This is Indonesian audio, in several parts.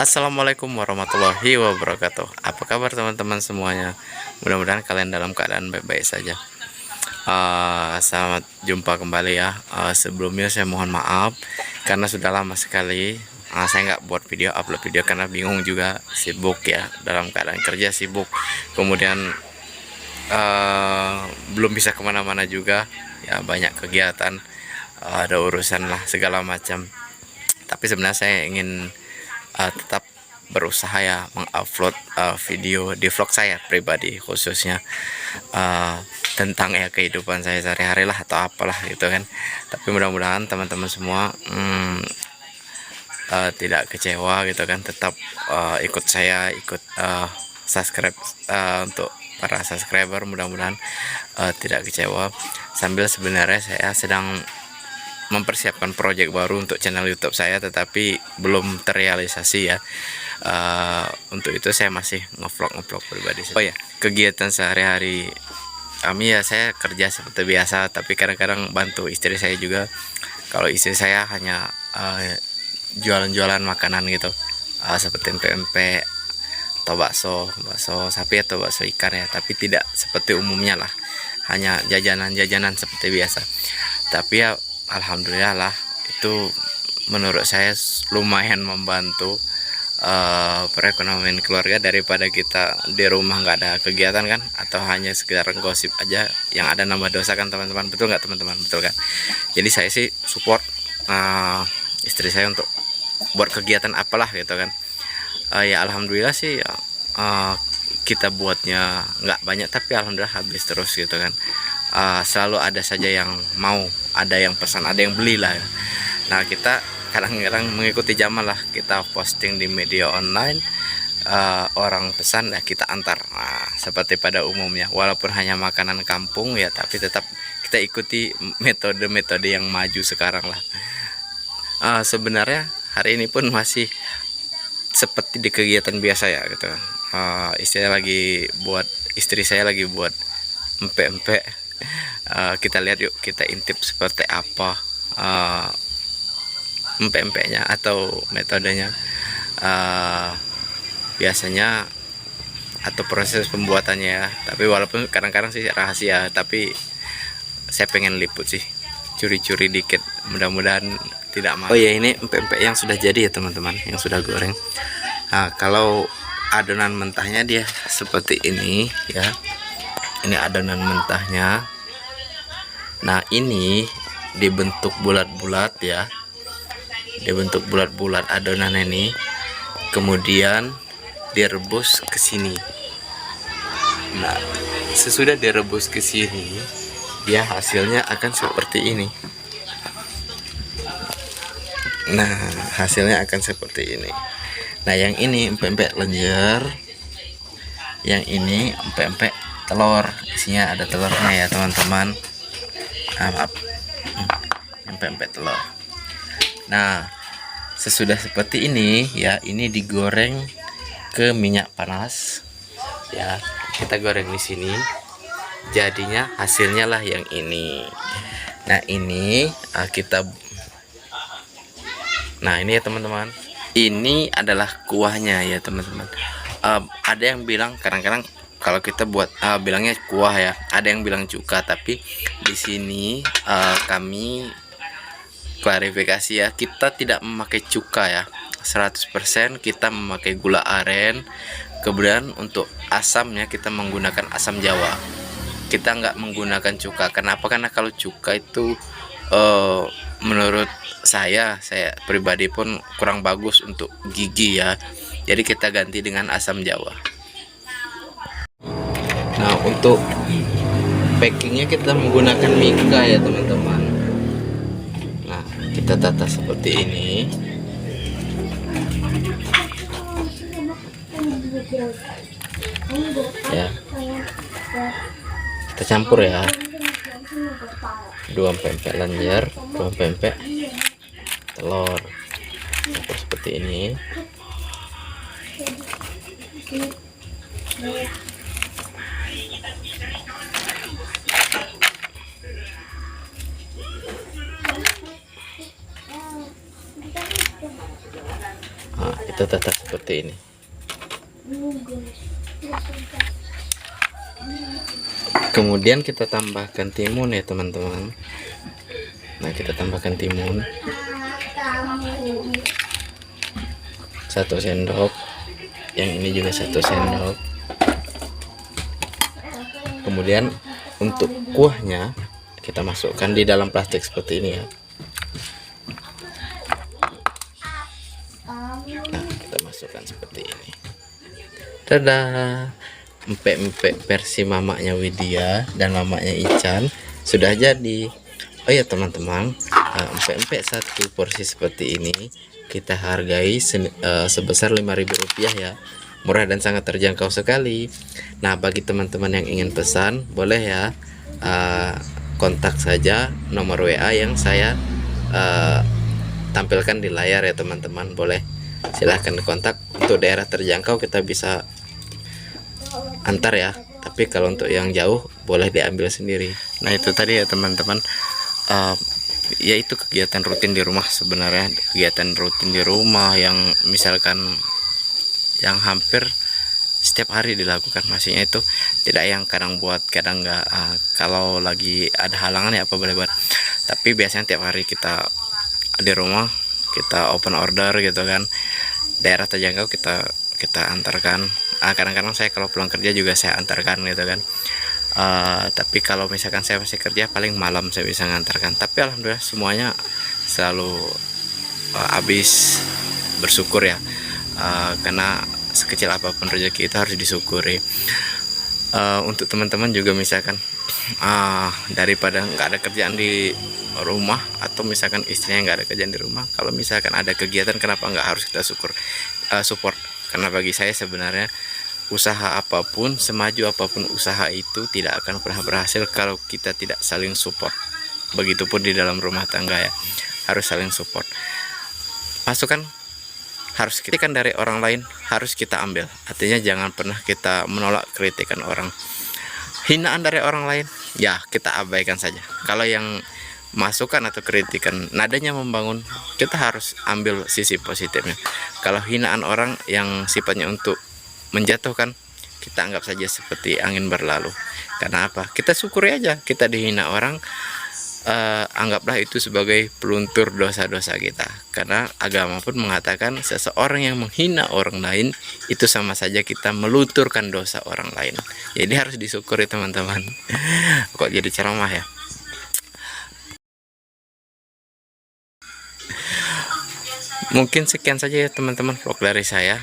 Assalamualaikum warahmatullahi wabarakatuh. Apa kabar teman-teman semuanya? Mudah-mudahan kalian dalam keadaan baik-baik saja. Selamat jumpa kembali ya. Sebelumnya saya mohon maaf karena sudah lama sekali saya nggak buat video, upload video karena bingung juga, sibuk ya, dalam keadaan kerja sibuk. Kemudian belum bisa kemana-mana juga ya, banyak kegiatan, ada urusan lah segala macam. Tapi sebenarnya saya ingin tetap berusaha ya mengupload video di vlog saya pribadi, khususnya tentang ya kehidupan saya sehari-hari lah atau apalah gitu kan. Tapi mudah-mudahan teman-teman semua tidak kecewa gitu kan, tetap ikut saya, ikut subscribe untuk para subscriber, mudah-mudahan tidak kecewa. Sambil sebenarnya saya sedang mempersiapkan project baru untuk channel YouTube saya, tetapi belum terrealisasi ya. Untuk itu saya masih ngevlog pribadi. Oh ya, kegiatan sehari-hari kami ya, saya kerja seperti biasa, tapi kadang-kadang bantu istri saya juga. Kalau istri saya hanya jualan-jualan makanan gitu, seperti pempek atau bakso sapi atau bakso ikan ya, tapi tidak seperti umumnya lah, hanya jajanan-jajanan seperti biasa. Tapi ya alhamdulillah lah, itu menurut saya lumayan membantu perekonomian keluarga, daripada kita di rumah nggak ada kegiatan kan, atau hanya sekedar gosip aja yang ada nambah dosa kan teman-teman. Betul nggak teman-teman? Betul kan? Jadi saya sih support istri saya untuk buat kegiatan apalah gitu kan. Ya alhamdulillah sih kita buatnya nggak banyak, tapi alhamdulillah habis terus gitu kan. Selalu ada saja yang mau, ada yang pesan, ada yang belilah. Nah, kita kadang-kadang mengikuti zaman lah, kita posting di media online, orang pesan ya kita antar. Nah, seperti pada umumnya, walaupun hanya makanan kampung ya, tapi tetap kita ikuti metode-metode yang maju sekarang lah. Sebenarnya hari ini pun masih seperti di kegiatan biasa ya gitu. Istri saya lagi buat empek-empek. Kita lihat yuk, kita intip seperti apa empek-empeknya atau metodenya biasanya, atau proses pembuatannya ya. Tapi walaupun kadang-kadang sih rahasia, tapi saya pengen liput sih, curi-curi dikit, mudah-mudahan tidak malu. Oh ya, ini empek-empek yang sudah jadi ya teman-teman, yang sudah goreng. Nah, kalau adonan mentahnya dia seperti ini ya, ini adonan mentahnya. Nah, ini dibentuk bulat-bulat ya, dibentuk bulat-bulat adonan ini, kemudian direbus ke sini. Nah, sesudah direbus ke sini, dia hasilnya akan seperti ini. Nah, hasilnya akan seperti ini. Nah, yang ini empek-empek lenjer, yang ini empek-empek telur, isinya ada telurnya ya teman-teman. Maaf, empek-empek telur. Nah, sesudah seperti ini ya, ini digoreng ke minyak panas ya, kita goreng di sini, jadinya hasilnya lah yang ini. Nah, ini nah ini ya teman-teman, ini adalah kuahnya ya teman-teman. Ada yang bilang kadang-kadang kalau kita buat bilangnya kuah ya, ada yang bilang cuka, tapi di sini kami klarifikasi ya, kita tidak memakai cuka ya, 100% kita memakai gula aren. Kemudian untuk asamnya kita menggunakan asam Jawa, kita nggak menggunakan cuka. Kenapa? Karena kalau cuka itu menurut saya pribadi pun kurang bagus untuk gigi ya, jadi kita ganti dengan asam Jawa. Nah, untuk packingnya kita menggunakan mika ya teman-teman. Nah, kita tata seperti ini ya, kita campur ya, 2 pempek lenjer, 2 pempek telur, campur seperti ini. itu tetap seperti ini. Kemudian kita tambahkan timun ya teman-teman. Nah, kita tambahkan timun 1 sendok, yang ini juga 1 sendok. Kemudian untuk kuahnya kita masukkan di dalam plastik seperti ini ya. Nah, kita masukkan seperti ini. Dadah, empek-empek versi mamaknya Widya dan mamaknya Ican sudah jadi. Oh ya teman-teman, empek-empek 1 porsi seperti ini kita hargai sebesar Rp5.000 ya, murah dan sangat terjangkau sekali. Nah, bagi teman-teman yang ingin pesan boleh ya, kontak saja nomor WA yang saya tampilkan di layar ya teman-teman. Boleh silahkan kontak. Untuk daerah terjangkau kita bisa antar ya, tapi kalau untuk yang jauh boleh diambil sendiri. Nah, itu tadi ya teman-teman, yaitu kegiatan rutin di rumah. Sebenarnya kegiatan rutin di rumah yang misalkan yang hampir setiap hari dilakukan, maksudnya itu tidak yang kadang buat kadang enggak. Kalau lagi ada halangan ya apa boleh buat, tapi biasanya tiap hari kita di rumah kita open order gitu kan. Daerah terjangkau kita antarkan. Kadang-kadang saya kalau pulang kerja juga saya antarkan gitu kan. Tapi kalau misalkan saya masih kerja paling malam saya bisa ngantarkan. Tapi alhamdulillah semuanya selalu habis, bersyukur ya, karena sekecil apapun rezeki itu harus disyukuri. Untuk teman-teman juga misalkan daripada nggak ada kerjaan di rumah, atau misalkan istrinya nggak ada kerjaan di rumah, kalau misalkan ada kegiatan kenapa nggak harus kita support. Karena bagi saya sebenarnya usaha apapun, semaju apapun usaha itu tidak akan pernah berhasil kalau kita tidak saling support. Begitupun di dalam rumah tangga ya, harus saling support. Masukan harus kritikan dari orang lain harus kita ambil, artinya jangan pernah kita menolak kritikan orang. Hinaan dari orang lain ya kita abaikan saja. Kalau yang masukan atau kritikan nadanya membangun, kita harus ambil sisi positifnya. Kalau hinaan orang yang sifatnya untuk menjatuhkan, kita anggap saja seperti angin berlalu. Karena apa? Kita syukuri aja kita dihina orang, anggaplah itu sebagai peluntur dosa-dosa kita. Karena agama pun mengatakan seseorang yang menghina orang lain itu sama saja kita melunturkan dosa orang lain. Jadi harus disyukuri teman-teman. Kok jadi ceramah ya? Mungkin sekian saja ya teman-teman vlog dari saya.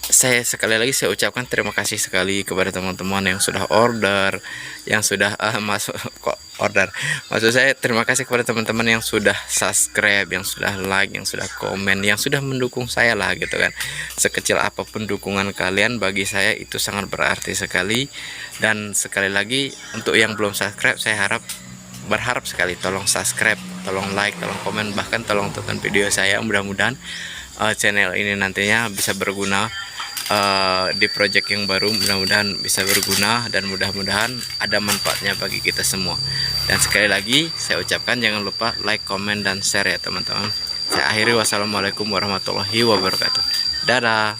Saya sekali lagi saya ucapkan terima kasih sekali kepada teman-teman yang sudah order, yang sudah masuk kok order. Maksud saya terima kasih kepada teman-teman yang sudah subscribe, yang sudah like, yang sudah komen, yang sudah mendukung saya lah gitu kan. Sekecil apapun dukungan kalian bagi saya itu sangat berarti sekali. Dan sekali lagi untuk yang belum subscribe, saya berharap sekali tolong subscribe, tolong like, tolong komen, bahkan tolong tonton video saya. Mudah-mudahan channel ini nantinya bisa berguna di project yang baru. Mudah-mudahan bisa berguna dan mudah-mudahan ada manfaatnya bagi kita semua. Dan sekali lagi saya ucapkan jangan lupa like, komen, dan share ya teman-teman. Saya akhiri, wassalamualaikum warahmatullahi wabarakatuh. Dadah.